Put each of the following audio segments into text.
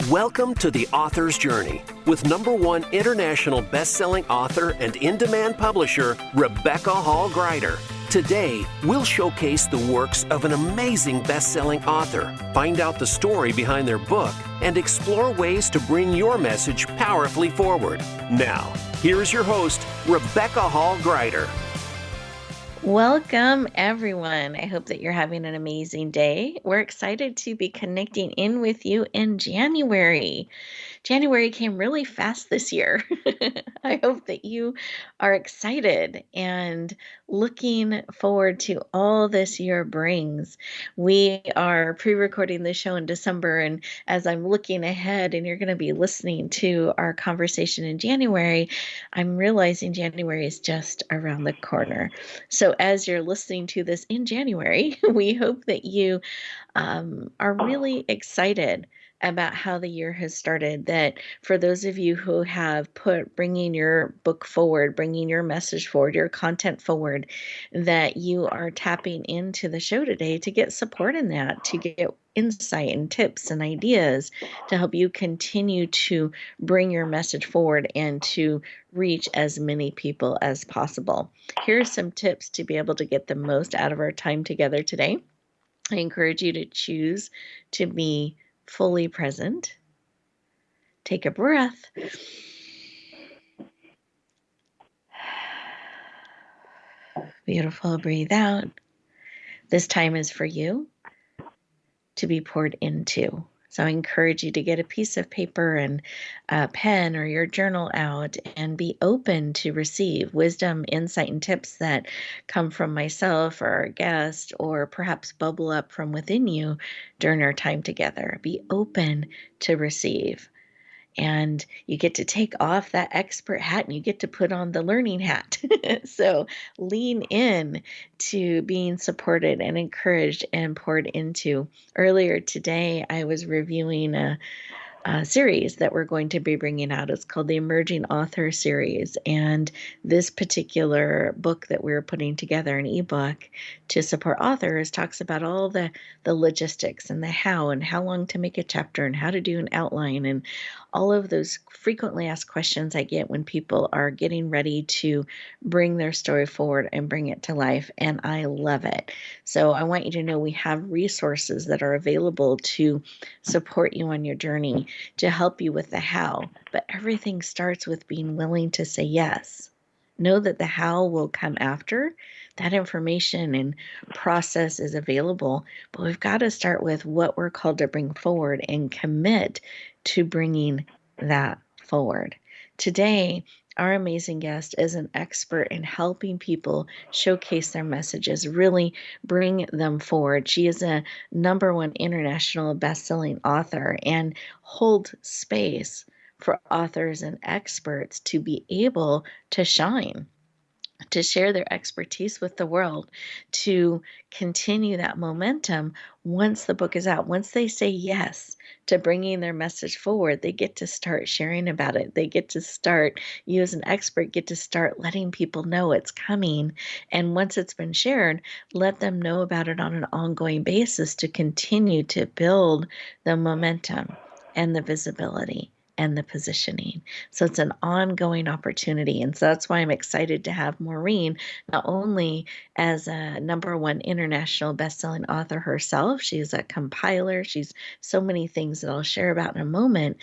Welcome to The Author's Journey with #1 international best-selling author and in-demand publisher, Rebecca Hall Gruyter. Today, we'll showcase the works of an amazing best-selling author, find out the story behind their book, and explore ways to bring your message powerfully forward. Now, here's your host, Rebecca Hall Gruyter. Welcome, everyone. I hope that you're having an amazing day. We're excited to be connecting in with you in January. January came really fast this year. I hope that you are excited and looking forward to all this year brings. We are pre-recording this show in December, and as I'm looking ahead and you're going to be listening to our conversation in January, I'm realizing January is just around the corner. So as you're listening to this in January, we hope that you are really excited about how the year has started, that for those of you who have put bringing your book forward, bringing your message forward, your content forward, that you are tapping into the show today to get support in that, to get insight and tips and ideas to help you continue to bring your message forward and to reach as many people as possible. Here are some tips to be able to get the most out of our time together today. I encourage you to choose to be fully present. Take a breath. Beautiful. Breathe out. This time is for you to be poured into. So I encourage you to get a piece of paper and a pen or your journal out and be open to receive wisdom, insight, and tips that come from myself or our guest, or perhaps bubble up from within you during our time together. Be open to receive. And you get to take off that expert hat and you get to put on the learning hat. So lean in to being supported and encouraged and poured into. Earlier today, I was reviewing a series that we're going to be bringing out. It's called the Emerging Author Series. And this particular book that we're putting together, an ebook to support authors, talks about all the logistics and the how and how long to make a chapter and how to do an outline and all of those frequently asked questions I get when people are getting ready to bring their story forward and bring it to life. And I love it. So I want you to know we have resources that are available to support you on your journey, to help you with the how. But everything starts with being willing to say yes. Know that the how will come after. That information and process is available, but we've got to start with what we're called to bring forward and commit to bringing that forward. Today, our amazing guest is an expert in helping people showcase their messages, really bring them forward. She is a #1 international best-selling author and holds space for authors and experts to be able to shine, to share their expertise with the world, to continue that momentum once the book is out. Once they say yes to bringing their message forward, they get to start sharing about it. They get to start, you as an expert get to start letting people know it's coming. And once it's been shared, let them know about it on an ongoing basis to continue to build the momentum and the visibility and the positioning. So it's an ongoing opportunity. And so that's why I'm excited to have Maureen, not only as a #1 international best-selling author herself, she's a compiler, she's so many things that I'll share about in a moment,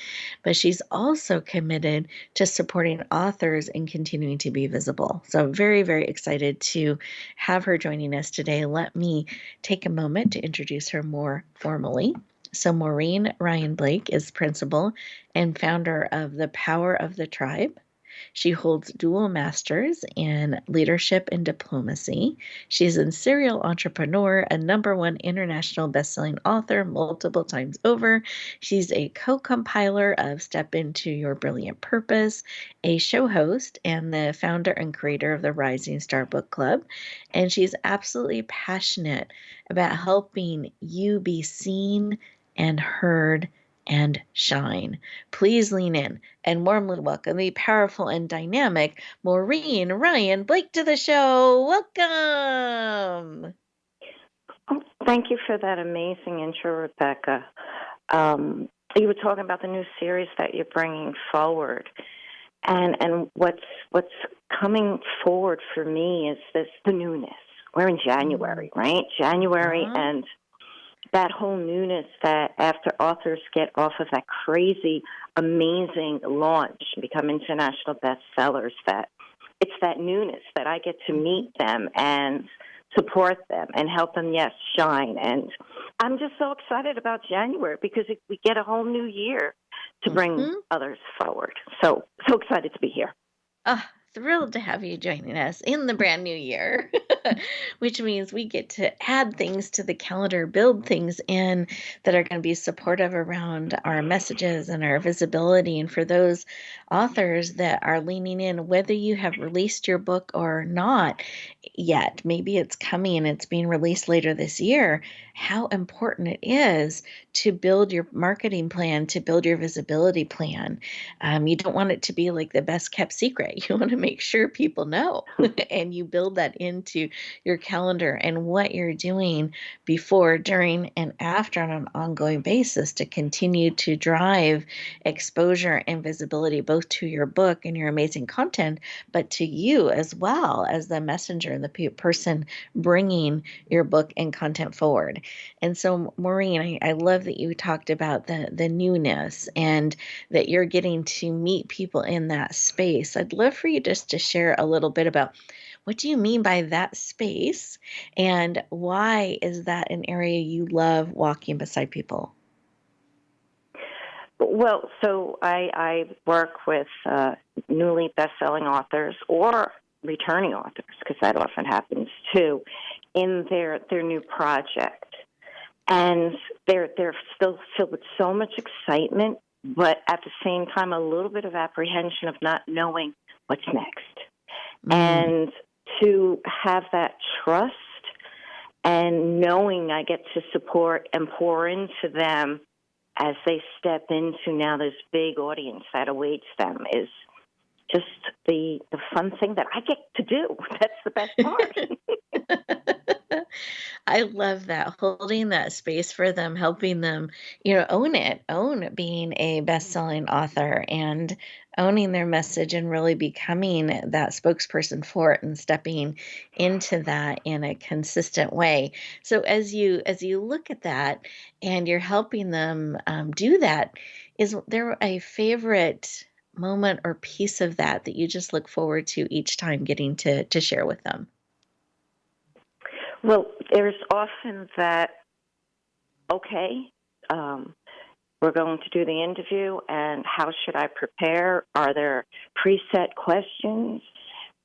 but she's also committed to supporting authors and continuing to be visible. So I'm very, very excited to have her joining us today. Let me take a moment to introduce her more formally. So Maureen Ryan Blake is principal and founder of The Power of the Tribe. She holds dual masters in leadership and diplomacy. She's a serial entrepreneur, a #1 international best-selling author multiple times over. She's a co-compiler of Step Into Your Brilliant Purpose, a show host, and the founder and creator of the Rising Star Book Club. And she's absolutely passionate about helping you be seen and heard and shine. Please lean in and warmly welcome the powerful and dynamic Maureen Ryan Blake to the show. Welcome. Oh, thank you for that amazing intro, Rebecca. you were talking about the new series that you're bringing forward, and what's coming forward for me is the newness. We're in January, right? January, Uh-huh. and that whole newness that after authors get off of that crazy, amazing launch and become international bestsellers, that it's that newness that I get to meet them and support them and help them, yes, shine. And I'm just so excited about January because we get a whole new year to bring Mm-hmm. others forward. So excited to be here. Ah, thrilled to have you joining us in the brand new year, which means we get to add things to the calendar, build things in that are going to be supportive around our messages and our visibility. And for those authors that are leaning in, whether you have released your book or not yet, maybe it's coming and it's being released later this year, how important it is to build your marketing plan, to build your visibility plan. You don't want it to be like the best kept secret. You want to make sure people know and you build that into your calendar and what you're doing before, during, and after on an ongoing basis to continue to drive exposure and visibility both to your book and your amazing content, but to you as well as the messenger, the person bringing your book and content forward. And so, Maureen, I love that you talked about the newness and that you're getting to meet people in that space. I'd love for you just to share a little bit about what do you mean by that space and why is that an area you love walking beside people? Well, so I work with newly best-selling authors or returning authors, because that often happens too, in their new project. And they're still filled with so much excitement, but at the same time a little bit of apprehension of not knowing what's next. Mm, And to have that trust and knowing I get to support and pour into them as they step into now this big audience that awaits them is just the fun thing that I get to do. That's the best part. I love that, holding that space for them, helping them, own being a best-selling author and owning their message and really becoming that spokesperson for it and stepping into that in a consistent way. So as you look at that and you're helping them do that, is there a favorite moment or piece of that you just look forward to each time getting to share with them? Well, there's often that, okay, um, we're going to do the interview, and how should I prepare? Are there preset questions?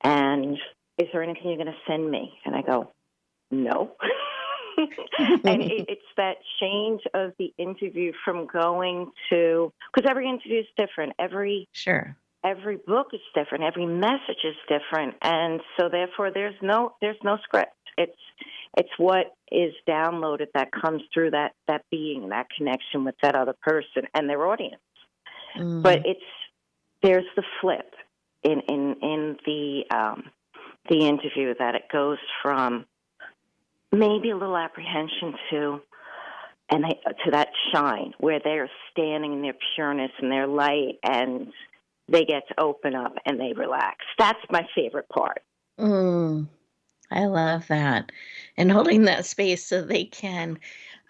And is there anything you're going to send me? And I go, no. And it's that change of the interview from going to, because every interview is different. Sure. Every book is different. Every message is different, and so therefore there's no script. It's what is downloaded that comes through that being, that connection with that other person and their audience. But Mm, there's the flip in the interview, that it goes from maybe a little apprehension to that shine where they're standing in their pureness and their light, and they get to open up and they relax. That's my favorite part. mm. I love that. And holding that space so they can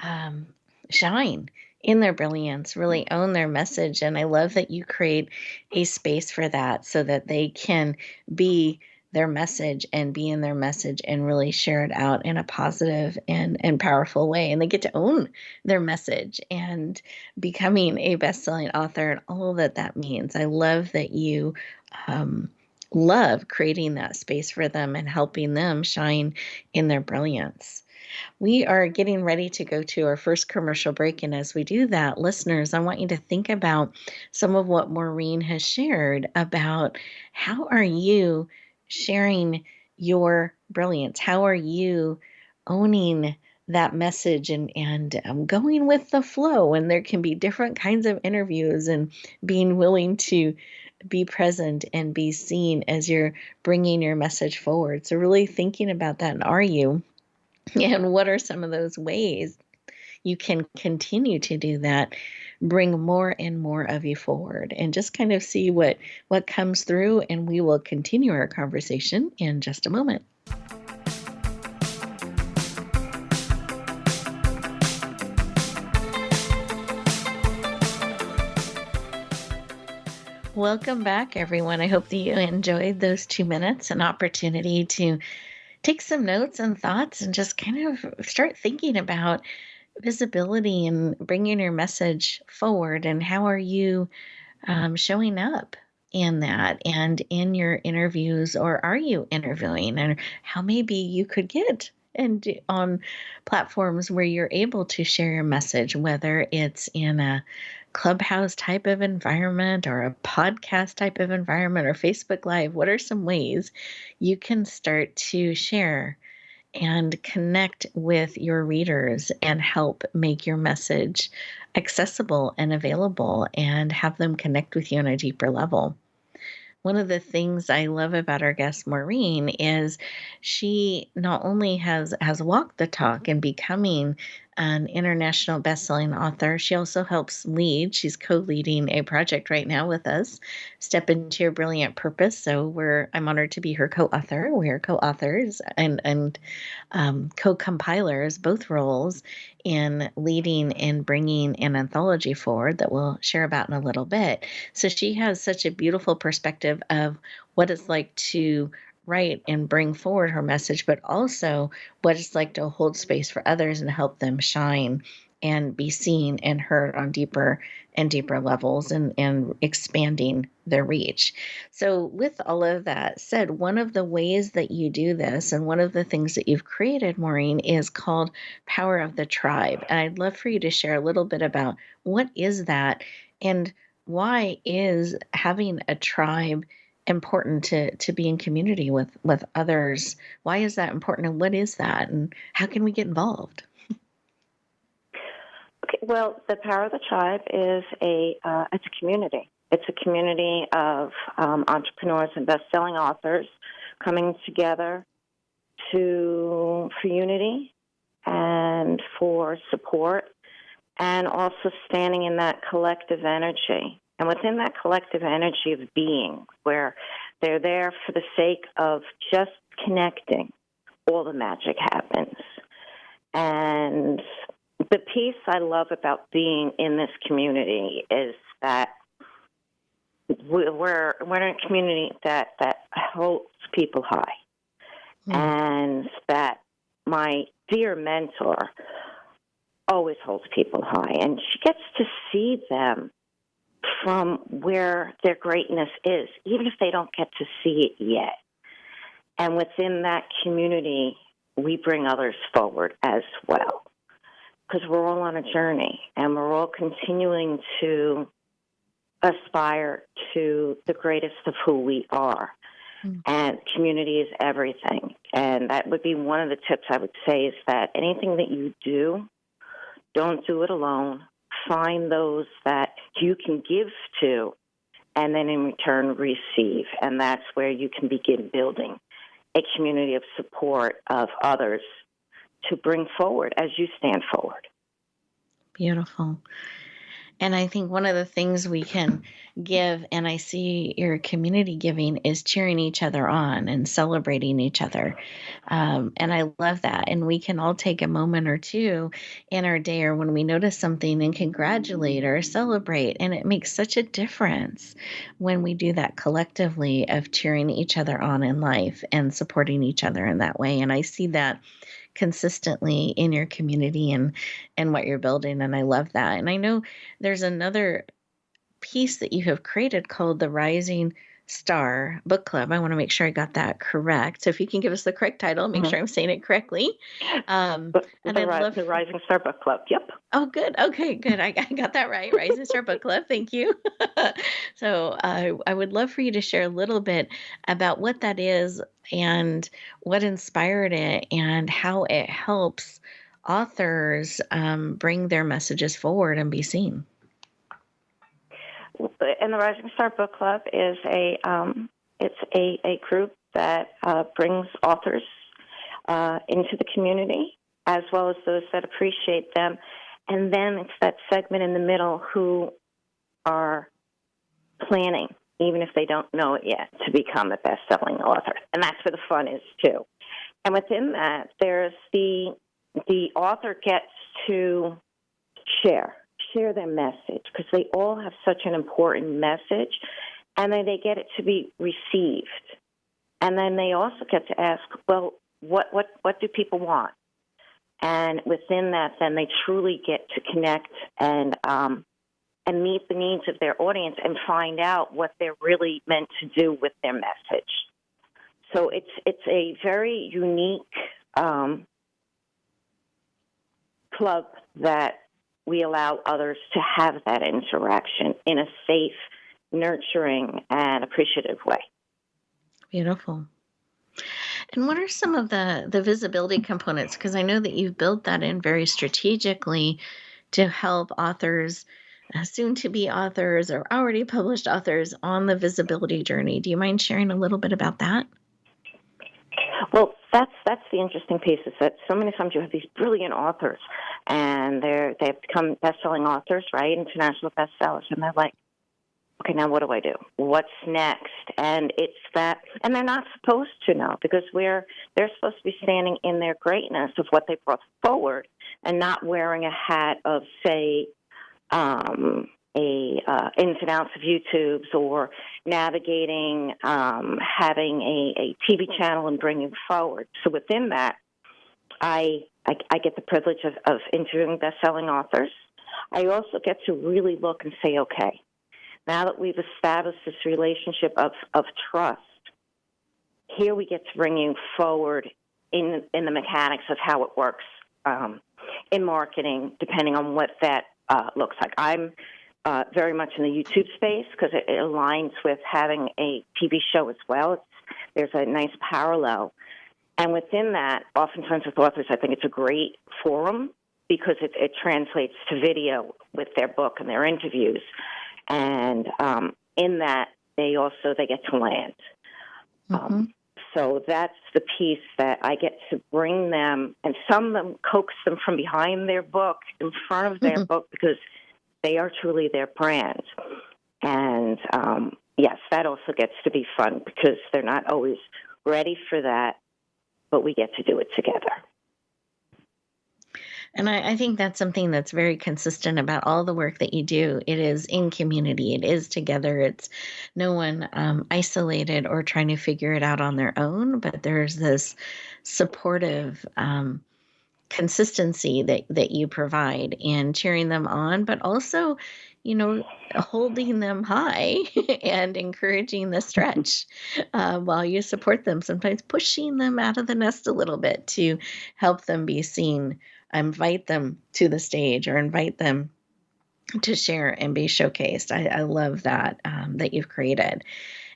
um, shine in their brilliance, really own their message. And I love that you create a space for that so that they can be their message and be in their message and really share it out in a positive and powerful way. And they get to own their message and becoming a best-selling author and all that that means. I love that you um, love creating that space for them and helping them shine in their brilliance. We are getting ready to go to our first commercial break. And as we do that, listeners, I want you to think about some of what Maureen has shared about how are you sharing your brilliance? How are you owning that message and going with the flow? And there can be different kinds of interviews and being willing to be present and be seen as you're bringing your message forward. So really thinking about that. And are you? And what are some of those ways you can continue to do that, bring more and more of you forward, and just kind of see what comes through. And we will continue our conversation in just a moment. Welcome back, everyone. I hope that you enjoyed those 2 minutes, an opportunity to take some notes and thoughts and just kind of start thinking about visibility and bringing your message forward. And how are you showing up in that and in your interviews, or are you interviewing, and how maybe you could get and on platforms where you're able to share your message, whether it's in a clubhouse type of environment or a podcast type of environment or Facebook Live. What are some ways you can start to share and connect with your readers and help make your message accessible and available and have them connect with you on a deeper level? One of the things I love about our guest Maureen is she not only has walked the talk in becoming an international best-selling author, she also helps lead. She's co-leading a project right now with us, Step Into Your Brilliant Purpose. So I'm honored to be her co-author. We are co-authors and co-compilers, both roles, in leading and bringing an anthology forward that we'll share about in a little bit. So she has such a beautiful perspective of what it's like to write and bring forward her message, but also what it's like to hold space for others and help them shine and be seen and heard on deeper and deeper levels, and expanding their reach. So with all of that said, one of the ways that you do this, and one of the things that you've created, Maureen, is called Power of the Tribe. And I'd love for you to share a little bit about what is that, and why is having a tribe important to be in community with others? Why is that important, and what is that, and how can we get involved? Okay, well, the Power of the Tribe is it's a community. It's a community of entrepreneurs and best-selling authors coming together for unity and for support, and also standing in that collective energy. And within that collective energy of being, where they're there for the sake of just connecting, all the magic happens. And the piece I love about being in this community is that we're in a community that holds people high. And that my dear mentor always holds people high. And she gets to see them from where their greatness is, even if they don't get to see it yet. And within that community, we bring others forward as well, because we're all on a journey, and we're all continuing to aspire to the greatest of who we are. And community is everything. And that would be one of the tips I would say, is that anything that you do, don't do it alone. Find those that you can give to, and then in return receive. And that's where you can begin building a community of support of others to bring forward as you stand forward. Beautiful. And I think one of the things we can give, and I see your community giving, is cheering each other on and celebrating each other. And I love that. And we can all take a moment or two in our day, or when we notice something, and congratulate or celebrate. And it makes such a difference when we do that collectively, of cheering each other on in life and supporting each other in that way. And I see that consistently in your community and what you're building. And I love that. And I know there's another piece that you have created called the Rising Star Book Club. I want to make sure I got that correct. So if you can give us the correct title, make sure I'm saying it correctly. And the Rising Star Book Club. Yep. Oh, good. Okay, good. I got that right. Rising Star Book Club. Thank you. So I would love for you to share a little bit about what that is and what inspired it and how it helps authors bring their messages forward and be seen. And the Rising Star Book Club is it's a group that brings authors into the community, as well as those that appreciate them. And then it's that segment in the middle who are planning, even if they don't know it yet, to become a best-selling author. And that's where the fun is, too. And within that, there's the author gets to share their message, because they all have such an important message, and then they get it to be received. And then they also get to ask, well, what do people want? And within that, then they truly get to connect and meet the needs of their audience and find out what they're really meant to do with their message. So it's a very unique club that we allow others to have that interaction in a safe, nurturing, and appreciative way. Beautiful. And what are some of the visibility components? Because I know that you've built that in very strategically to help authors, soon-to-be authors or already published authors on the visibility journey. Do you mind sharing a little bit about that? Well, that's the interesting piece, is that so many times you have these brilliant authors, and they've become best-selling authors, right, international bestsellers, and they're like, okay, now what do I do? What's next? And it's that, and they're not supposed to know, because they're supposed to be standing in their greatness of what they brought forward, and not wearing a hat of, say, ins and outs of YouTubes, or navigating, having a TV channel and bringing forward. So within that, I get the privilege of interviewing best-selling authors. I also get to really look and say, okay, now that we've established this relationship of trust, here we get to bring you forward in the mechanics of how it works in marketing, depending on what that looks like. I'm very much in the YouTube space, because it aligns with having a TV show as well. There's a nice parallel. And within that, oftentimes with authors, I think it's a great forum, because it translates to video with their book and their interviews. And in that, they get to land. Mm-hmm. So that's the piece that I get to bring them, and some of them coax them from behind their book, in front of their book, because they are truly their brand. And yes, that also gets to be fun, because they're not always ready for that, but we get to do it together. And I think that's something that's very consistent about all the work that you do. It is in community. It is together. It's no one isolated or trying to figure it out on their own, but there's this supportive consistency that you provide in cheering them on, but also, holding them high and encouraging the stretch while you support them, sometimes pushing them out of the nest a little bit to help them be seen, invite them to the stage, or invite them to share and be showcased. I love that you've created.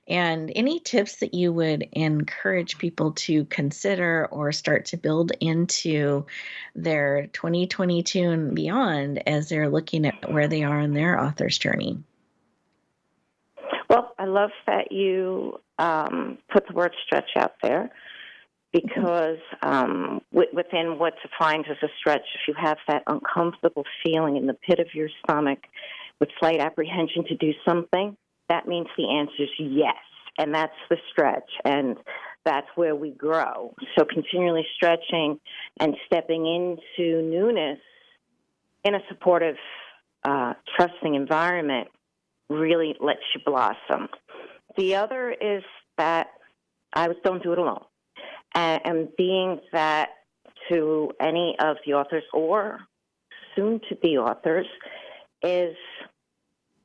And any tips that you would encourage people to consider or start to build into their 2022 and beyond as they're looking at where they are in their author's journey? Well, I love that you put the word stretch out there, because within what defines as a stretch, if you have that uncomfortable feeling in the pit of your stomach with slight apprehension to do something, that means the answer is yes, and that's the stretch, and that's where we grow. So continually stretching and stepping into newness in a supportive, trusting environment really lets you blossom. The other is that don't do it alone. And being that to any of the authors or soon-to-be authors is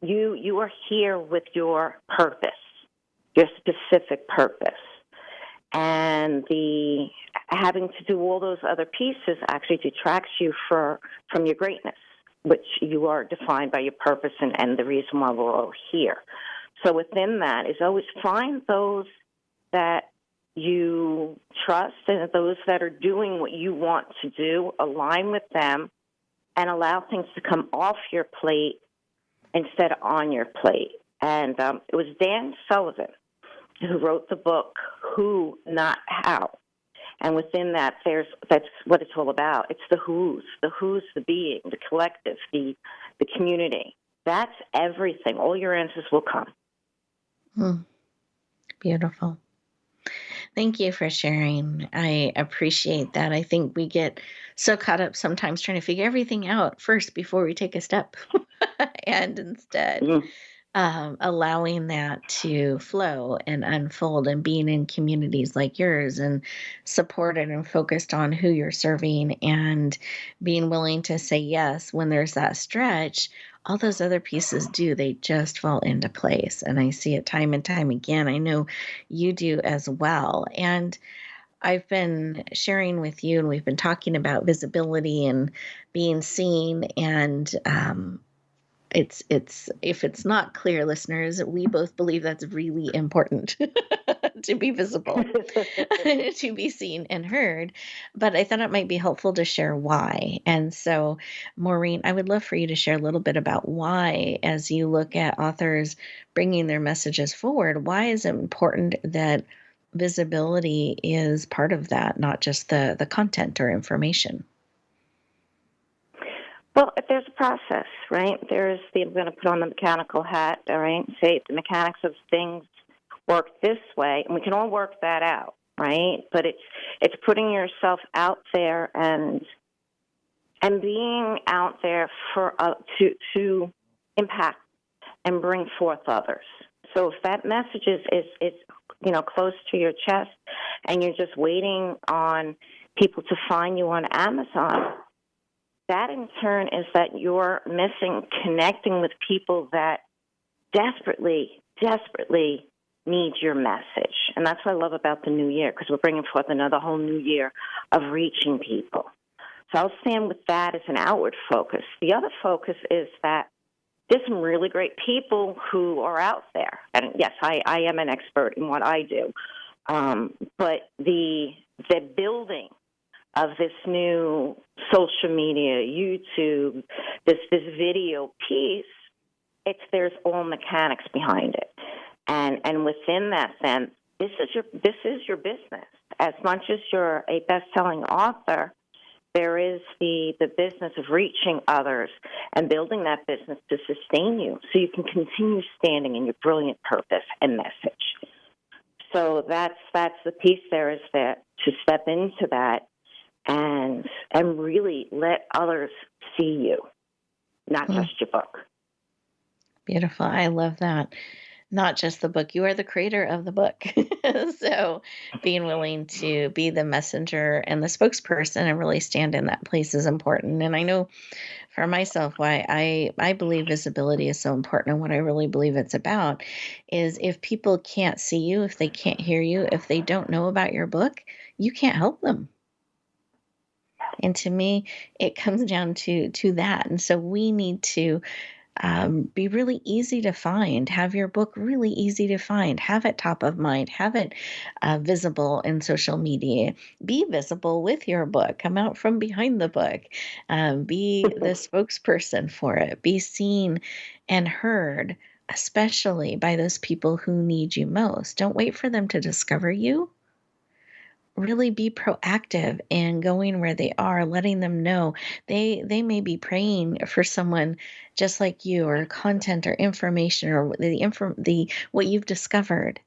you are here with your purpose, your specific purpose. And the having to do all those other pieces actually detracts you from your greatness, which you are defined by your purpose and the reason why we're all here. So within that is always find those that you trust and those that are doing what you want to do, align with them, and allow things to come off your plate instead of on your plate. And it was Dan Sullivan who wrote the book, Who, Not How. And within that, that's what it's all about. It's the who's, the being, the collective, the community. That's everything. All your answers will come. Beautiful. Thank you for sharing. I appreciate that. I think we get so caught up sometimes trying to figure everything out first before we take a step. And instead, allowing that to flow and unfold and being in communities like yours and supported and focused on who you're serving and being willing to say yes when there's that stretch, all those other pieces they just fall into place. And I see it time and time again. I know you do as well. And I've been sharing with you, and we've been talking about visibility and being seen. And it's if it's not clear, listeners, we both believe that's really important to be visible, to be seen and heard. But I thought it might be helpful to share why. And so, Maureen, I would love for you to share a little bit about why, as you look at authors bringing their messages forward, why is it important that visibility is part of that, not just the content or information? Well, there's a process, right? I'm going to put on the mechanical hat, all right, say the mechanics of things work this way, and we can all work that out, right? But it's putting yourself out there and being out there for to impact and bring forth others. So if that message is close to your chest, and you're just waiting on people to find you on Amazon, that in turn is that you're missing connecting with people that desperately, desperately need your message. And that's what I love about the new year, because we're bringing forth another whole new year of reaching people. So I'll stand with that as an outward focus. The other focus is that there's some really great people who are out there. And yes, I am an expert in what I do. But the building of this new social media, YouTube, this video piece, there's all mechanics behind it. And within that then, this is your business. As much as you're a best-selling author, there is the business of reaching others and building that business to sustain you so you can continue standing in your brilliant purpose and message. So that's the piece there, is that to step into that and really let others see you, not just your book. Beautiful. I love that. Not just the book. You are the creator of the book. So being willing to be the messenger and the spokesperson and really stand in that place is important. And I know for myself why I believe visibility is so important, and what I really believe it's about is if people can't see you, if they can't hear you, if they don't know about your book, you can't help them. And to me, it comes down to that. And so we need to be really easy to find, have your book really easy to find, have it top of mind, have it visible in social media, be visible with your book, come out from behind the book, be the spokesperson for it, be seen and heard, especially by those people who need you most. Don't wait for them to discover you. Really be proactive in going where they are, letting them know they may be praying for someone just like you, or content or information, or the what you've discovered,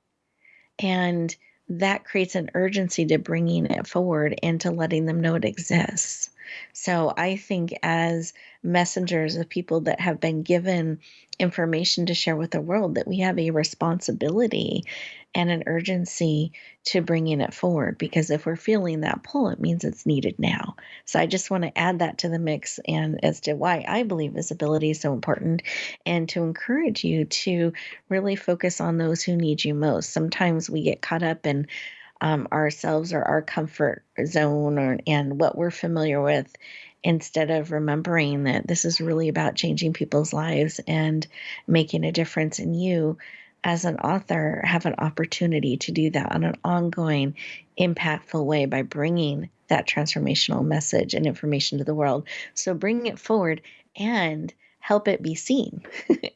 and that creates an urgency to bringing it forward and to letting them know it exists. So I think as messengers of people that have been given information to share with the world, that we have a responsibility and an urgency to bringing it forward, because if we're feeling that pull, it means it's needed now. So I just want to add that to the mix, and as to why I believe visibility is so important, and to encourage you to really focus on those who need you most. Sometimes we get caught up in ourselves or our comfort zone and what we're familiar with, instead of remembering that this is really about changing people's lives and making a difference. In you as an author have an opportunity to do that on an ongoing, impactful way by bringing that transformational message and information to the world. So bring it forward and help it be seen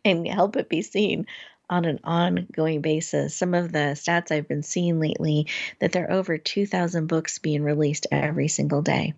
and help it be seen on an ongoing basis. Some of the stats I've been seeing lately, that there are over 2,000 books being released every single day.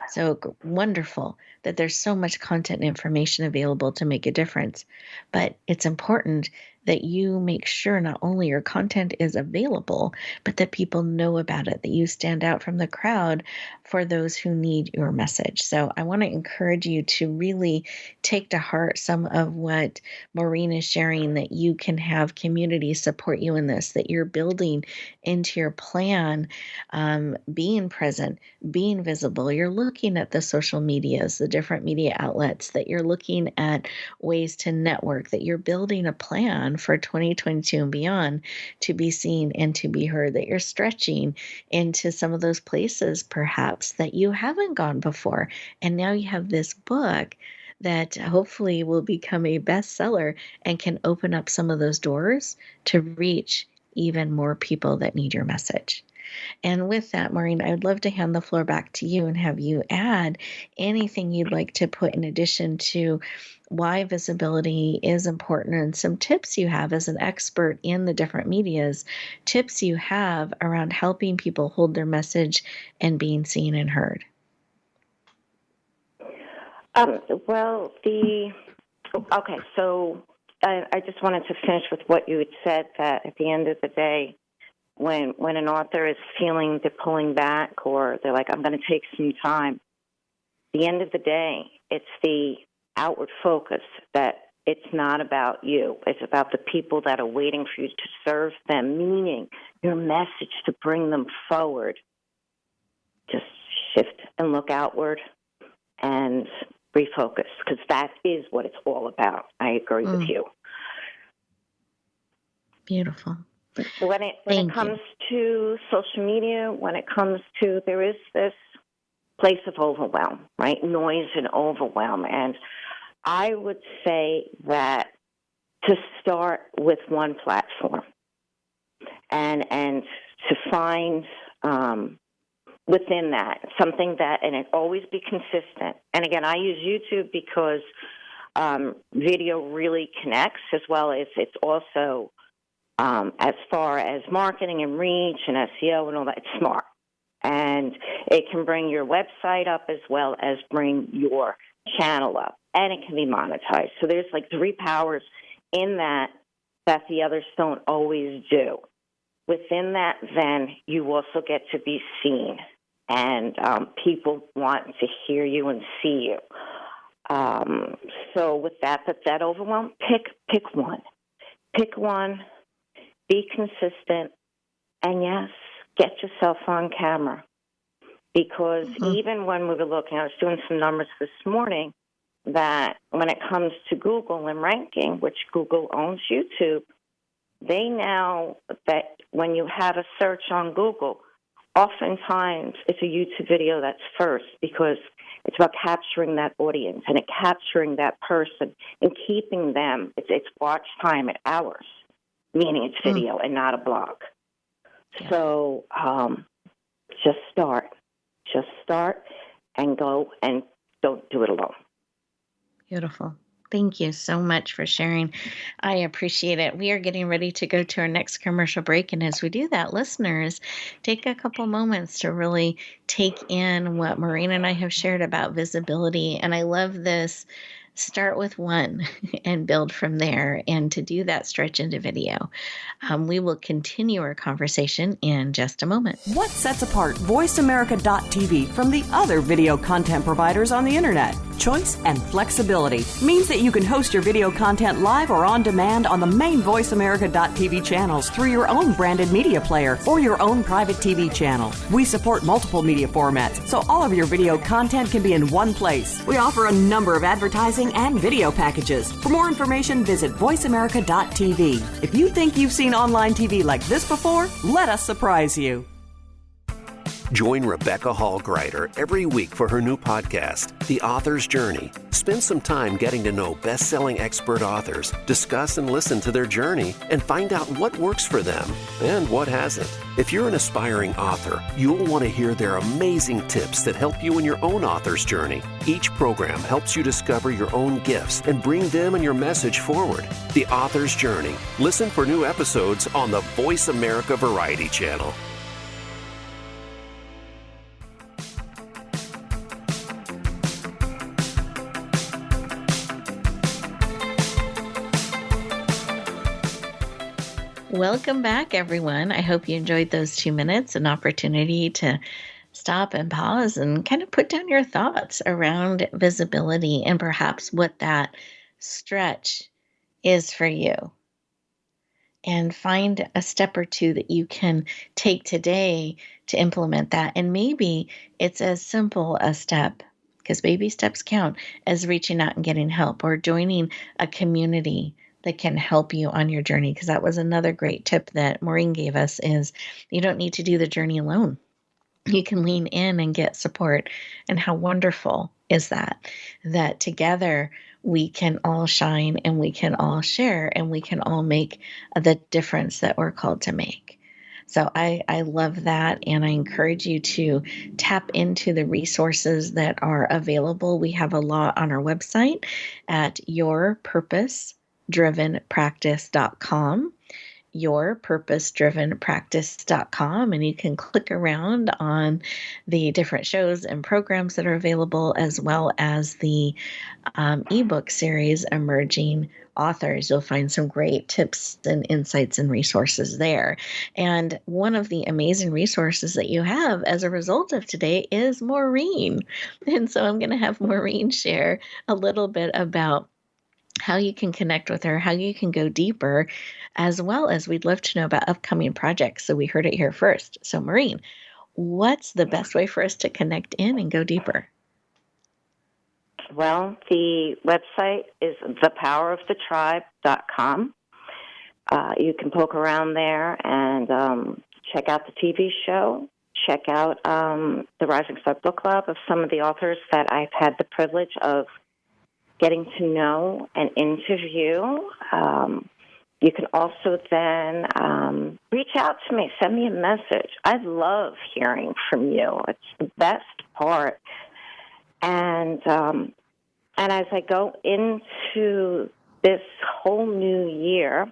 So wonderful that there's so much content and information available to make a difference. But it's important that you make sure not only your content is available, but that people know about it, that you stand out from the crowd for those who need your message. So I want to encourage you to really take to heart some of what Maureen is sharing, that you can have community support you in this, that you're building into your plan, being present, being visible. You're looking at the social medias, the different media outlets, that you're looking at ways to network, that you're building a plan for 2022 and beyond to be seen and to be heard, that you're stretching into some of those places perhaps that you haven't gone before. And now you have this book that hopefully will become a bestseller and can open up some of those doors to reach even more people that need your message. And with that, Maureen, I would love to hand the floor back to you and have you add anything you'd like to put in addition to why visibility is important and some tips you have as an expert in the different medias, tips you have around helping people hold their message and being seen and heard. So I just wanted to finish with what you had said, that at the end of the day, when an author is feeling they're pulling back or they're like, I'm going to take some time, at the end of the day, it's the outward focus that it's not about you. It's about the people that are waiting for you to serve them, meaning your message to bring them forward. Just shift and look outward and refocus, because that is what it's all about. I agree with you. Beautiful. When it comes to social media, when it comes to, there is this place of overwhelm, right? Noise and overwhelm. And I would say that to start with one platform and to find within that something that, and it always be consistent. And again, I use YouTube because video really connects, as well as it's also as far as marketing and reach and SEO and all that, it's smart. And it can bring your website up as well as bring your channel up. And it can be monetized. So there's like three powers in that the others don't always do. Within that, then, you also get to be seen. And people want to hear you and see you. So with that overwhelm, pick one. Pick one. Be consistent, and yes, get yourself on camera. Because even when we were looking, I was doing some numbers this morning, that when it comes to Google and ranking, which Google owns YouTube, they now, that when you have a search on Google, oftentimes it's a YouTube video that's first, because it's about capturing that audience and capturing that person and keeping them, it's watch time at hours. Meaning it's video and not a blog. Yeah. So just start and go, and don't do it alone. Beautiful. Thank you so much for sharing. I appreciate it. We are getting ready to go to our next commercial break. And as we do that, listeners, take a couple moments to really take in what Maureen and I have shared about visibility. And I love this. Start with one and build from there. And to do that, stretch into video. We will continue our conversation in just a moment. What sets apart VoiceAmerica.tv from the other video content providers on the internet? Choice and flexibility means that you can host your video content live or on demand on the main VoiceAmerica.tv channels through your own branded media player or your own private TV channel. We support multiple media formats, so all of your video content can be in one place. We offer a number of advertising and video packages. For more information, visit VoiceAmerica.tv. If you think you've seen online TV like this before, let us surprise you. Join Rebecca Hall Gruyter every week for her new podcast, The Author's Journey. Spend Spend some time getting to know best-selling expert authors, discuss and listen to their journey, and find out what works for them and what hasn't. If you're an aspiring author, you'll want to hear their amazing tips that help you in your own author's journey. Each program helps you discover your own gifts and bring them and your message forward. The Author's Journey. Listen for new episodes on the Voice America Variety Channel. Welcome back, everyone. I hope you enjoyed those 2 minutes, an opportunity to stop and pause and kind of put down your thoughts around visibility and perhaps what that stretch is for you. And find a step or two that you can take today to implement that. And maybe it's as simple a step, because baby steps count, as reaching out and getting help or joining a community that can help you on your journey. Because that was another great tip that Maureen gave us, is you don't need to do the journey alone. You can lean in and get support. And how wonderful is that together we can all shine and we can all share and we can all make the difference that we're called to make. So I love that, and I encourage you to tap into the resources that are available. We have a lot on our website at yourpurposedrivenpractice.com. yourpurposedrivenpractice.com, and you can click around on the different shows and programs that are available, as well as the ebook series, Emerging Authors. You'll find some great tips and insights and resources there. And one of the amazing resources that you have as a result of today is Maureen. And so I'm going to have Maureen share a little bit about how you can connect with her, how you can go deeper, as well as we'd love to know about upcoming projects. So we heard it here first. So Maureen, what's the best way for us to connect in and go deeper? Well, the website is thepowerofthetribe.com. You can poke around there and check out the TV show, check out the Rising Star Book Club of some of the authors that I've had the privilege of getting to know and interview. You can also then reach out to me, send me a message. I love hearing from you. It's the best part. And as I go into this whole new year,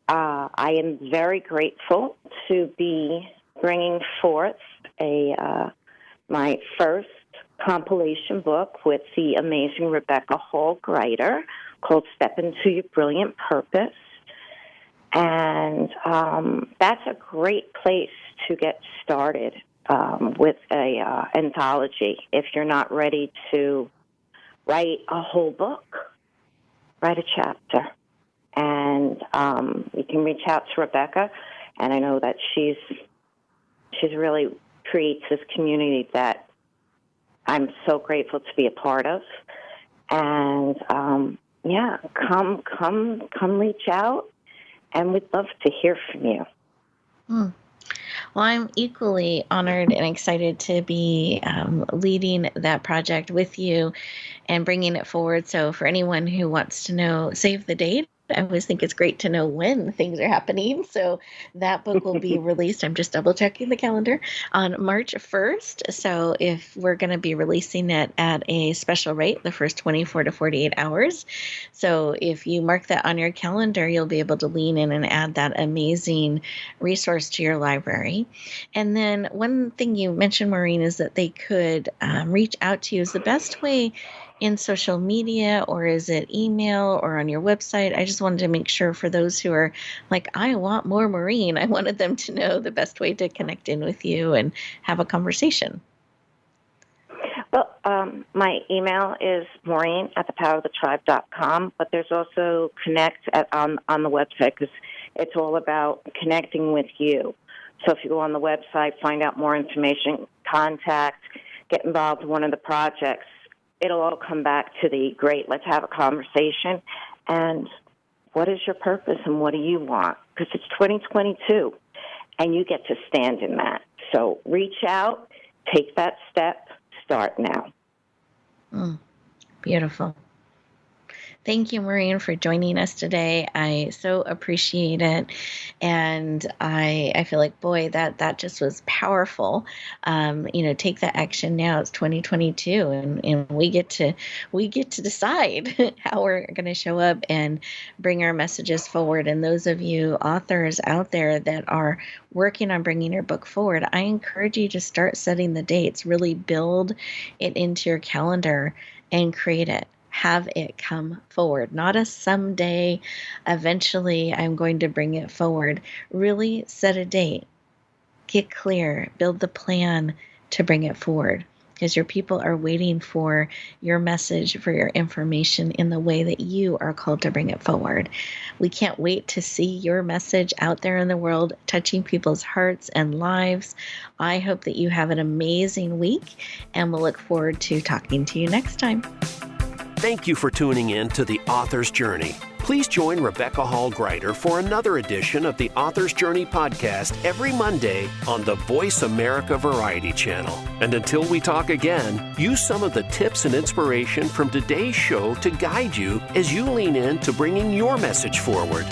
I am very grateful to be bringing forth my first compilation book with the amazing Rebecca Hall Gruyter called Step Into Your Brilliant Purpose. And that's a great place to get started with a anthology. If you're not ready to write a whole book, write a chapter. And you can reach out to Rebecca, and I know that she's really creates this community that I'm so grateful to be a part of. And come reach out, and we'd love to hear from you. Well, I'm equally honored and excited to be leading that project with you and bringing it forward. So for anyone who wants to know, save the date. I always think it's great to know when things are happening. So that book will be released. I'm just double checking the calendar on March 1st. So if we're going to be releasing it at a special rate, the first 24 to 48 hours. So if you mark that on your calendar, you'll be able to lean in and add that amazing resource to your library. And then one thing you mentioned, Maureen, is that they could reach out to you. Is the best way in social media, or is it email or on your website? I just wanted to make sure for those who are like, I want more Maureen, I wanted them to know the best way to connect in with you and have a conversation. Well, my email is Maureen at thepowerofthetribe.com, but there's also connect on the website, because it's all about connecting with you. So if you go on the website, find out more information, contact, get involved in one of the projects, it'll all come back to the great, let's have a conversation. And what is your purpose and what do you want? Because it's 2022, and you get to stand in that. So reach out, take that step, start now. Beautiful. Thank you, Maureen, for joining us today. I so appreciate it. And I feel like, boy, that just was powerful. Take that action now. It's 2022 and we get to decide how we're going to show up and bring our messages forward. And those of you authors out there that are working on bringing your book forward, I encourage you to start setting the dates, really build it into your calendar and create it. Have it come forward, not a someday, eventually I'm going to bring it forward. Really set a date, get clear, build the plan to bring it forward, because your people are waiting for your message, for your information in the way that you are called to bring it forward. We can't wait to see your message out there in the world, touching people's hearts and lives. I hope that you have an amazing week, and we'll look forward to talking to you next time. Thank you for tuning in to The Author's Journey. Please join Rebecca Hall Gruyter for another edition of the Author's Journey podcast every Monday on the Voice America Variety Channel. And until we talk again, use some of the tips and inspiration from today's show to guide you as you lean in to bringing your message forward.